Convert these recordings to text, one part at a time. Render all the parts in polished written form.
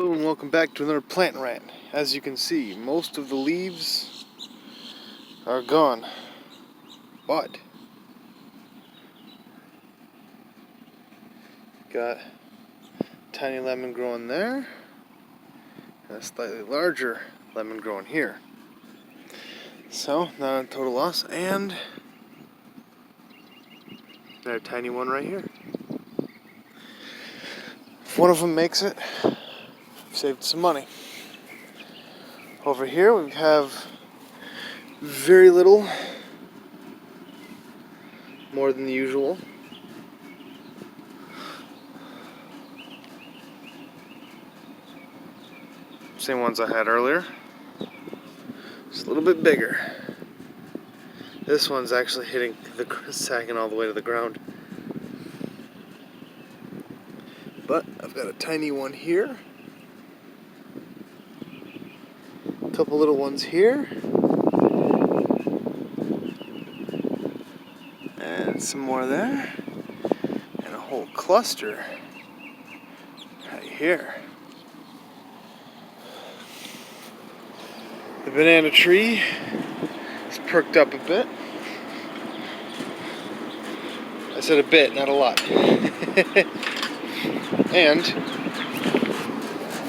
Hello and welcome back to another plant rant. As you can see, most of the leaves are gone, but got tiny lemon growing there and a slightly larger lemon growing here. So, not a total loss, and another tiny one right here. If one of them makes it, saved some money. Over here we have very little more than the usual. Same ones I had earlier, just a little bit bigger. This one's actually hitting the sagging all the way to the ground. But I've got a tiny one here, a couple little ones here, and some more there, and a whole cluster right here. The banana tree is perked up a bit. I said a bit, not a lot. And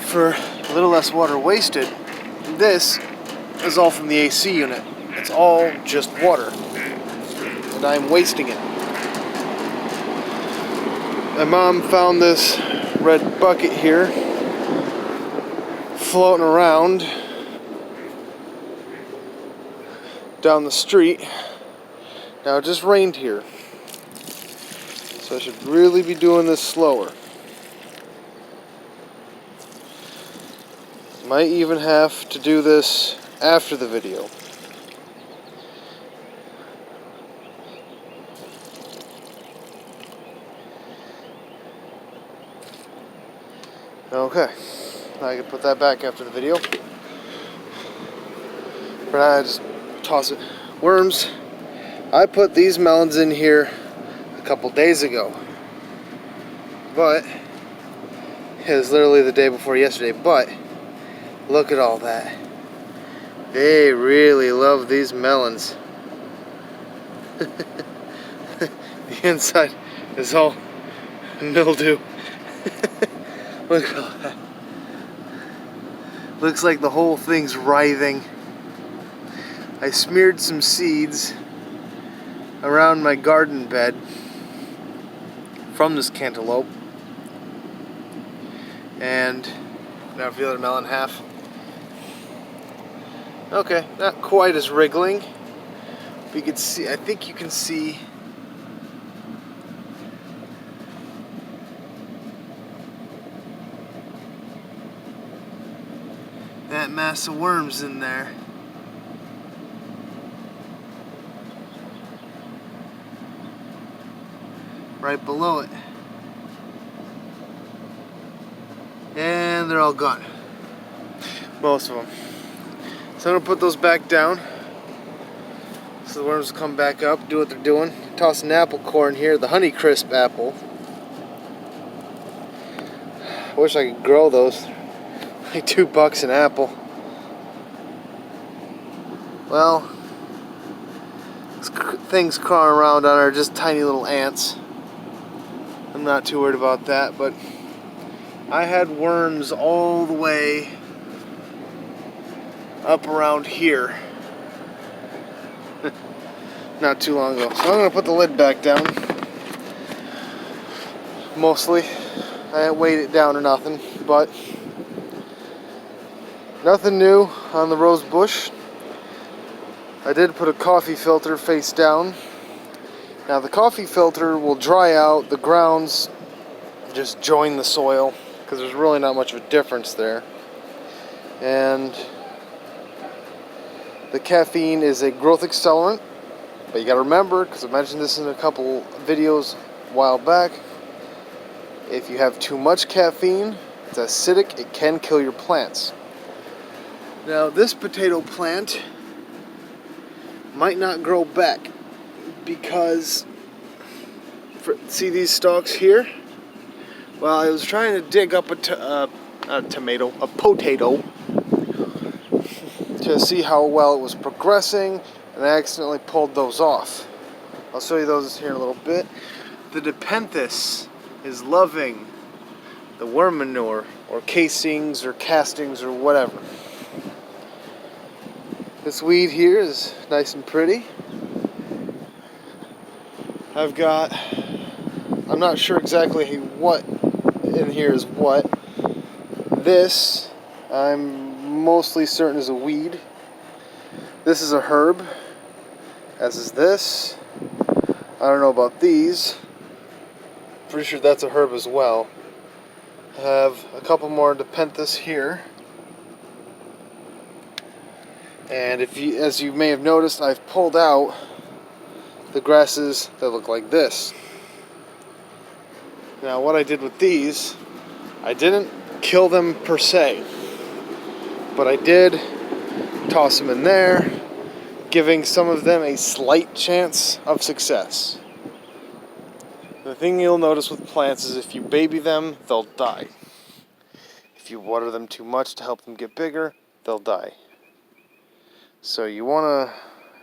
for a little less water wasted, this is all from the AC unit. It's all just water, and I'm wasting it. My mom found this red bucket here floating around down the street. Now it just rained here, so I should really be doing this slower. Might even have to do this after the video. Okay, now I can put that back after the video. But I just toss it. Worms. I put these melons in here a couple days ago, but it was literally the day before yesterday. But look at all that. They really love these melons. The inside is all mildew. Look at all that. Looks like the whole thing's writhing. I smeared some seeds around my garden bed from this cantaloupe. And now for the other melon half. Okay, not quite as wriggling. But you can see, I think you can see that mass of worms in there. Right below it. And they're all gone. Most of them. So I'm going to put those back down so the worms will come back up, do what they're doing. Toss an apple core in here, the Honey Crisp apple. I wish I could grow those. Like $2 an apple. Well, things crawling around on are just tiny little ants. I'm not too worried about that, but I had worms all the way up around here not too long ago. So I'm going to put the lid back down. Mostly. I didn't weight it down or nothing, but nothing new on the rose bush. I did put a coffee filter face down. Now the coffee filter will dry out, the grounds just join the soil because there's really not much of a difference there. And the caffeine is a growth accelerant, but you gotta remember, because I mentioned this in a couple videos a while back, if you have too much caffeine, it's acidic, it can kill your plants. Now this potato plant might not grow back because, see these stalks here? Well, I was trying to dig up a not a tomato, a potato, to see how well it was progressing, and I accidentally pulled those off. I'll show you those here in a little bit. The Nepenthes is loving the worm manure, or casings, or castings, or whatever. This weed here is nice and pretty. I'm not sure exactly what in here is what. This, I'm mostly certain is a weed. This is a herb, as is this. I don't know about these. Pretty sure that's a herb as well. I have a couple more Nepenthes here. And as you may have noticed, I've pulled out the grasses that look like this. Now what I did with these, I didn't kill them per se, but I did toss them in there, giving some of them a slight chance of success. The thing you'll notice with plants is if you baby them, they'll die. If you water them too much to help them get bigger, they'll die. So you want to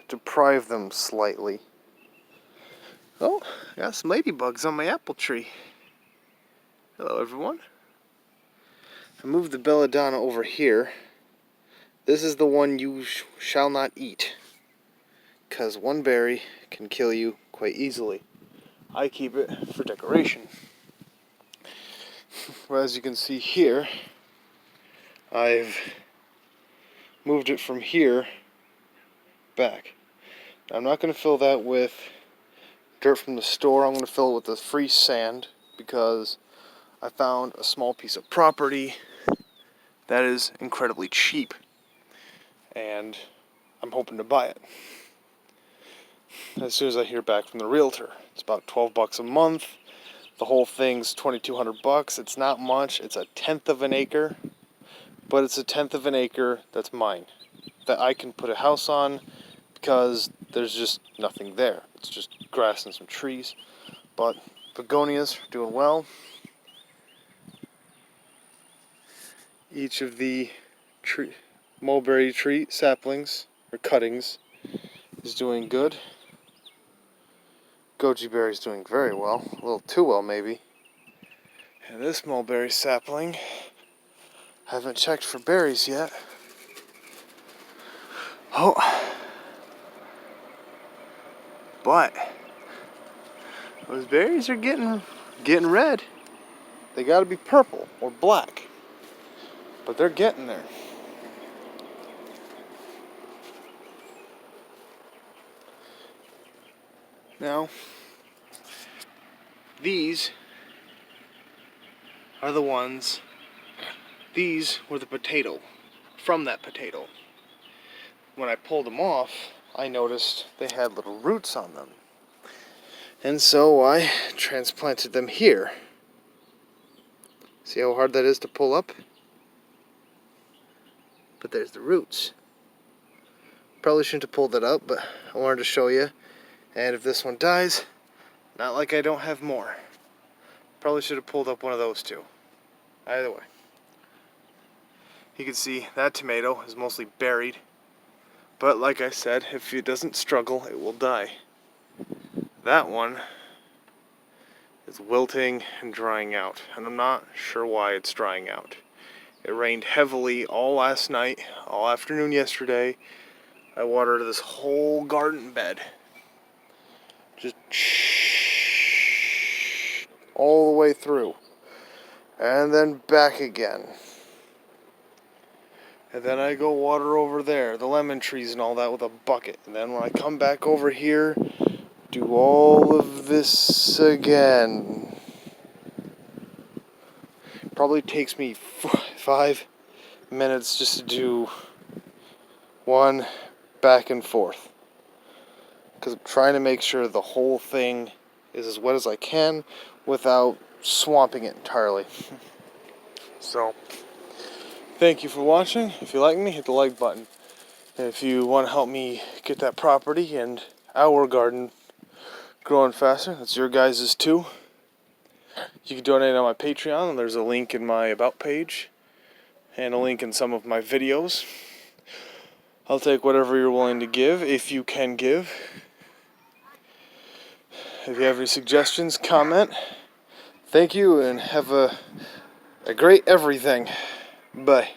deprive them slightly. Oh, I got some ladybugs on my apple tree. Hello everyone. I moved the belladonna over here. This is the one you shall not eat, because one berry can kill you quite easily. I keep it for decoration. Well, as you can see here, I've moved it from here back. Now, I'm not going to fill that with dirt from the store. I'm going to fill it with the free sand, because I found a small piece of property that is incredibly cheap, and I'm hoping to buy it as soon as I hear back from the realtor. It's about $12 a month. The whole thing's $2,200. It's not much. It's a tenth of an acre, but it's a tenth of an acre that's mine, that I can put a house on, because there's just nothing there. It's just grass and some trees. But begonias are doing well. Each of the mulberry tree saplings or cuttings is doing good. Goji berry's doing very well, a little too well maybe. And this mulberry sapling, haven't checked for berries yet. Oh, but those berries are getting red. They gotta be purple or black, but they're getting there. Now, these are the ones, these were the potato, from that potato. When I pulled them off, I noticed they had little roots on them. And so I transplanted them here. See how hard that is to pull up? But there's the roots. Probably shouldn't have pulled that up, but I wanted to show you. And if this one dies, not like I don't have more. Probably should have pulled up one of those two. Either way. You can see that tomato is mostly buried. But like I said, if it doesn't struggle, it will die. That one is wilting and drying out, and I'm not sure why it's drying out. It rained heavily all last night, all afternoon yesterday. I watered this whole garden bed. Just all the way through. And then back again. And then I go water over there, the lemon trees and all that, with a bucket. And then when I come back over here, do all of this again. Probably takes me 5 minutes just to do one back and forth, because I'm trying to make sure the whole thing is as wet as I can without swamping it entirely. So, thank you for watching. If you like me, hit the like button. And if you want to help me get that property and our garden growing faster, that's your guys's too. You can donate on my Patreon, and there's a link in my About page. and a link in some of my videos. I'll take whatever you're willing to give, if you can give. If you have any suggestions, comment. Thank you, and have a great everything. Bye.